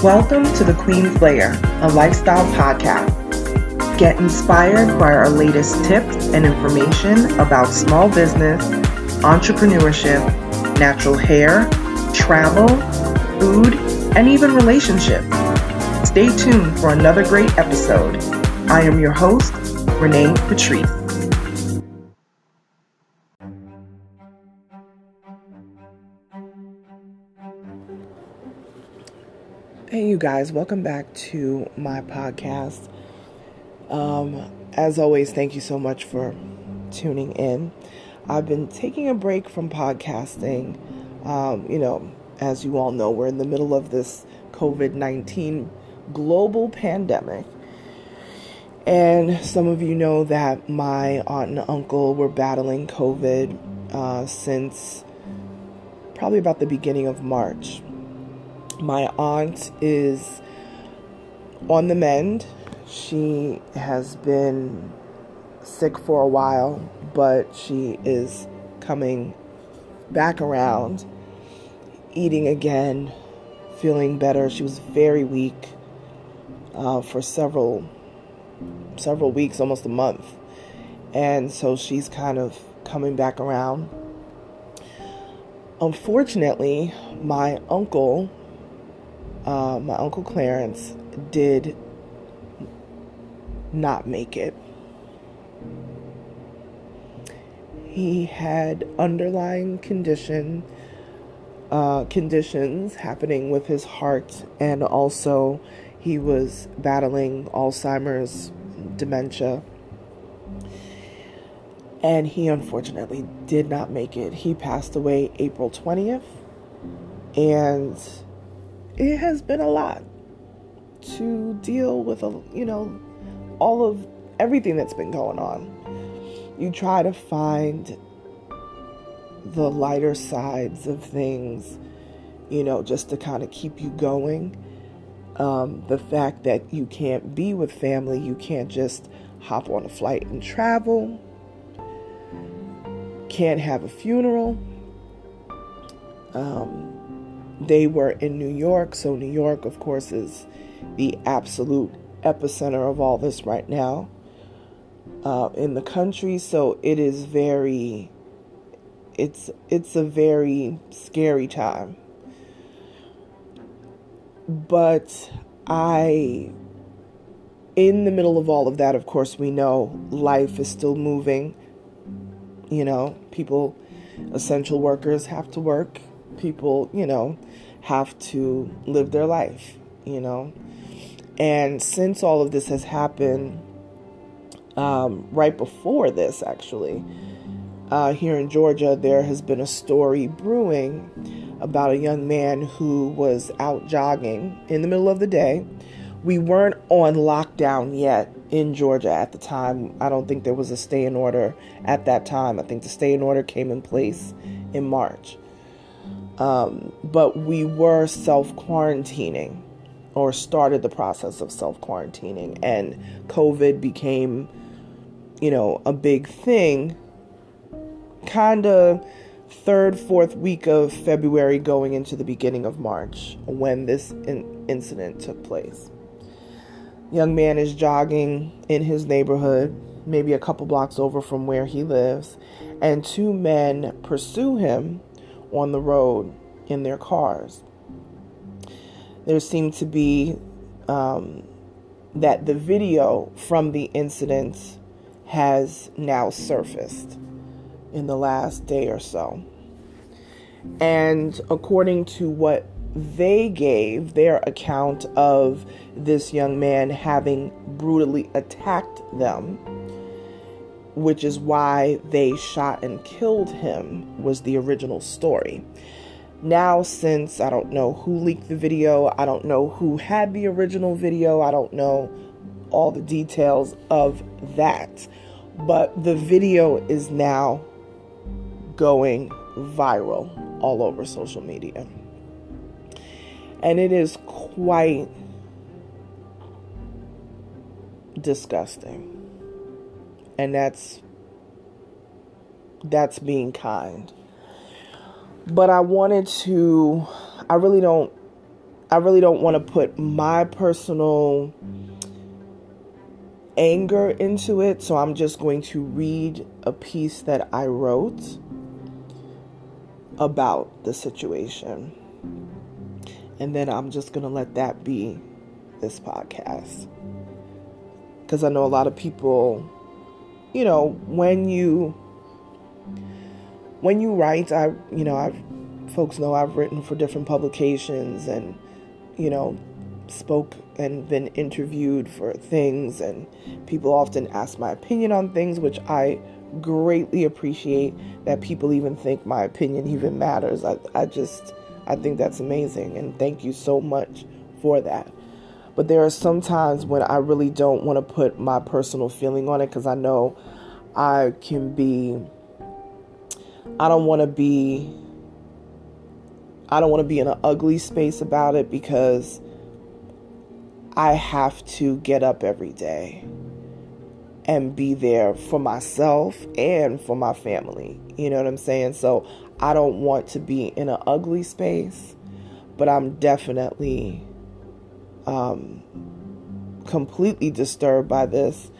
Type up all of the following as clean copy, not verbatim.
Welcome to the Queen's Lair, a lifestyle podcast. Get inspired by our latest tips and information about small business, entrepreneurship, natural hair, travel, food, and even relationships. Stay tuned for another great episode. I am your host, Renee Patrice. Hey, you guys, welcome back to my podcast. As always, thank you so much for tuning in. I've been taking a break from podcasting. As you all know, we're in the middle of this COVID-19 global pandemic. And some of you know that my aunt and uncle were battling COVID since probably about the beginning of March. My aunt is on the mend. She has been sick for a while, but she is coming back around, eating again, feeling better. She was very weak for several weeks, almost a month. And so she's kind of coming back around. Unfortunately, my uncle Clarence did not make it. He had underlying conditions happening with his heart, and also he was battling Alzheimer's, dementia, and he unfortunately did not make it. He passed away April 20th, and it has been a lot to deal with, all of everything that's been going on. You try to find the lighter sides of things, just to kind of keep you going. The fact that you can't be with family, you can't just hop on a flight and travel, can't have a funeral. They were in New York, so New York, of course, is the absolute epicenter of all this right now in the country. So it is it's a very scary time. But in the middle of all of that, of course, we know life is still moving. People, essential workers have to work. People, have to live their life, And since all of this has happened, right before this, actually, here in Georgia, there has been a story brewing about a young man who was out jogging in the middle of the day. We weren't on lockdown yet in Georgia at the time. I don't think there was a stay in order at that time. I think the stay in order came in place in March. But we were self-quarantining, or started the process of self-quarantining, and COVID became, a big thing, kind of third, fourth week of February going into the beginning of March when this incident took place. Young man is jogging in his neighborhood, maybe a couple blocks over from where he lives, and two men pursue him on the road in their cars. There seemed to be that the video from the incident has now surfaced in the last day or so. And according to what they gave, their account of this young man having brutally attacked them, which is why they shot and killed him, was the original story. Now, since I don't know who leaked the video, I don't know who had the original video, I don't know all the details of that, but the video is now going viral all over social media. And it is quite disgusting. And that's being kind. But I really don't I really don't want to put my personal anger into it, so I'm just going to read a piece that I wrote about the situation. And then I'm just going to let that be this podcast. Because I know a lot of people, when you write, folks know I've written for different publications and, spoke and been interviewed for things, and people often ask my opinion on things, which I greatly appreciate that people even think my opinion even matters. I think that's amazing, and thank you so much for that. But there are some times when I really don't want to put my personal feeling on it, because I know I don't want to be in an ugly space about it, because I have to get up every day and be there for myself and for my family. You know what I'm saying? So I don't want to be in an ugly space, but I'm definitely completely disturbed by this,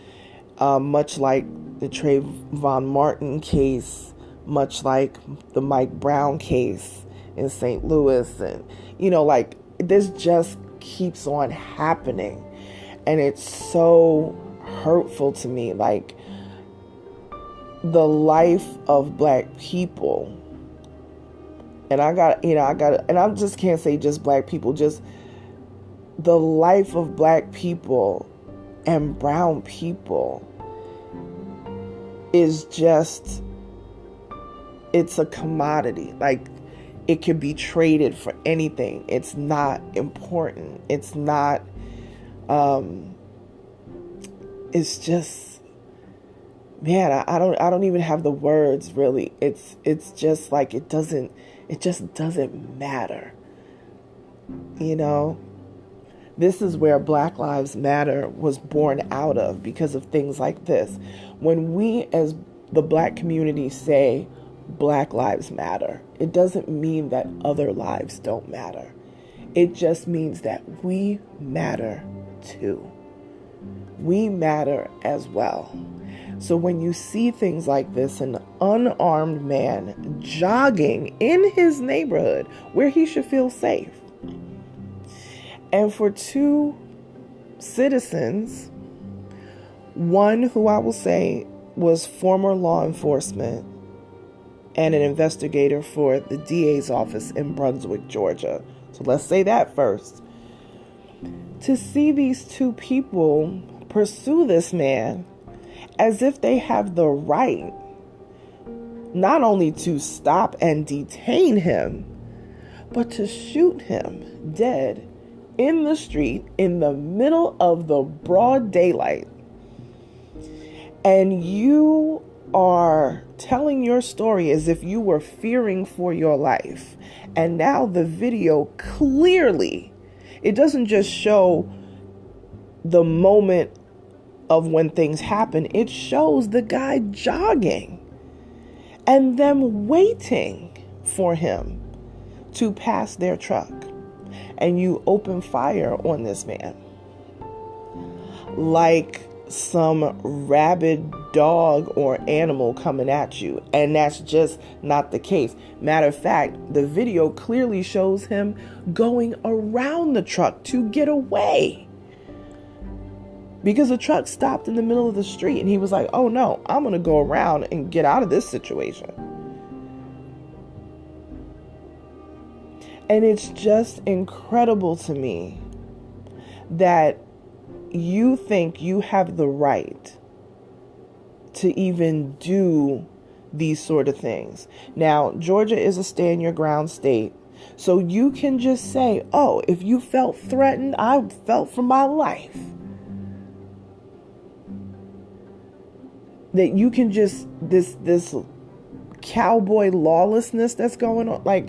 much like the Trayvon Martin case, much like the Mike Brown case in St. Louis. And, this just keeps on happening. And it's so hurtful to me. Like, the life of Black people, and I just can't say just Black people, just the life of Black people and brown people is just, it's a commodity. Like, it could be traded for anything. It's not important. It's not, it's just, man, I don't even have the words, really. It's just like, it just doesn't matter. This is where Black Lives Matter was born out of, because of things like this. When we as the Black community say Black Lives Matter, it doesn't mean that other lives don't matter. It just means that we matter too. We matter as well. So when you see things like this, an unarmed man jogging in his neighborhood where he should feel safe, and for two citizens, one who I will say was former law enforcement and an investigator for the DA's office in Brunswick, Georgia. So let's say that first. To see these two people pursue this man as if they have the right not only to stop and detain him, but to shoot him dead in the street in the middle of the broad daylight. And you are telling your story as if you were fearing for your life. And now the video clearly, it doesn't just show the moment of when things happen. It shows the guy jogging and them waiting for him to pass their truck. And you open fire on this man like some rabid dog or animal coming at you. And that's just not the case. Matter of fact, the video clearly shows him going around the truck to get away, because the truck stopped in the middle of the street and he was like, oh no, I'm going to go around and get out of this situation. And it's just incredible to me that you think you have the right to even do these sort of things. Now, Georgia is a stand your ground state. So you can just say, oh, if you felt threatened, I felt for my life. That you can just, this cowboy lawlessness that's going on. Like,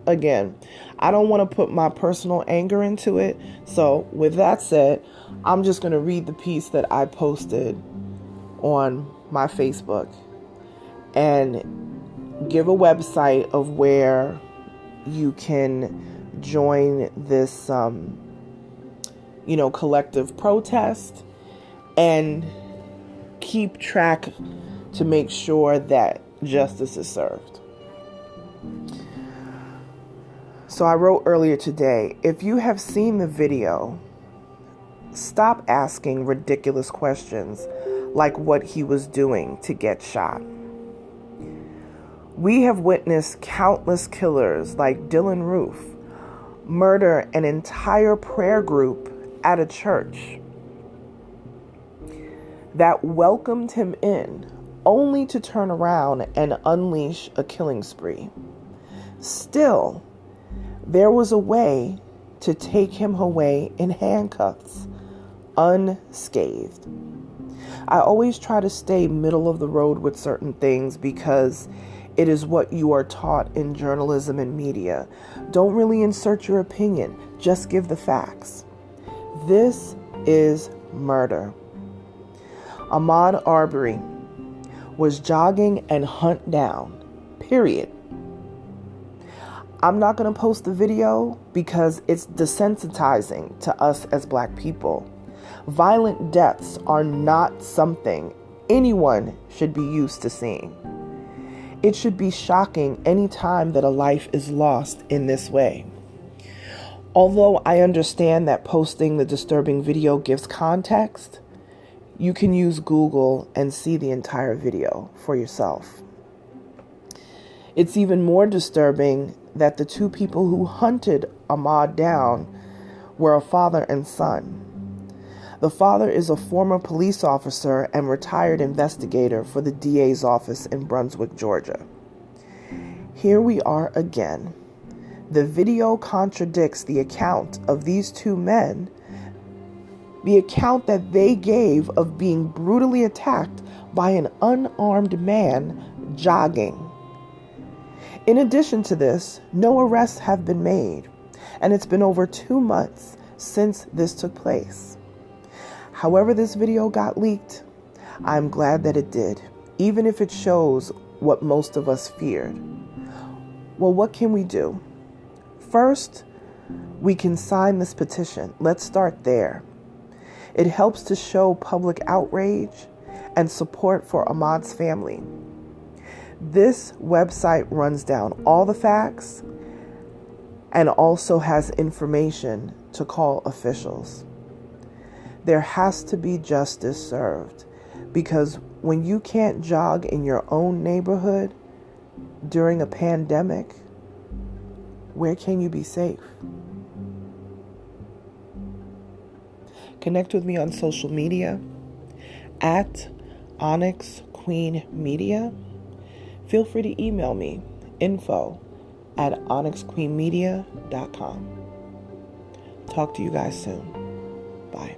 again, I don't want to put my personal anger into it. So with that said, I'm just going to read the piece that I posted on my Facebook and give a website of where you can join this, collective protest and keep track to make sure that justice is served. So I wrote earlier today, if you have seen the video, stop asking ridiculous questions like what he was doing to get shot. We have witnessed countless killers like Dylan Roof murder an entire prayer group at a church that welcomed him in, only to turn around and unleash a killing spree. Still, there was a way to take him away in handcuffs, unscathed. I always try to stay middle of the road with certain things because it is what you are taught in journalism and media. Don't really insert your opinion, just give the facts. This is murder. Ahmaud Arbery was jogging and hunt down, period. I'm not going to post the video because it's desensitizing to us as Black people. Violent deaths are not something anyone should be used to seeing. It should be shocking any time that a life is lost in this way. Although I understand that posting the disturbing video gives context, you can use Google and see the entire video for yourself. It's even more disturbing that the two people who hunted Ahmaud down were a father and son. The father is a former police officer and retired investigator for the DA's office in Brunswick, Georgia. Here we are again. The video contradicts the account of these two men, the account that they gave of being brutally attacked by an unarmed man jogging. In addition to this, no arrests have been made, and it's been over 2 months since this took place. However this video got leaked, I'm glad that it did, even if it shows what most of us feared. Well, what can we do? First, we can sign this petition. Let's start there. It helps to show public outrage and support for Ahmaud's family. This website runs down all the facts and also has information to call officials. There has to be justice served, because when you can't jog in your own neighborhood during a pandemic, where can you be safe? Connect with me on social media at Onyx Queen Media. Feel free to email me, info@onyxqueenmedia.com. Talk to you guys soon. Bye.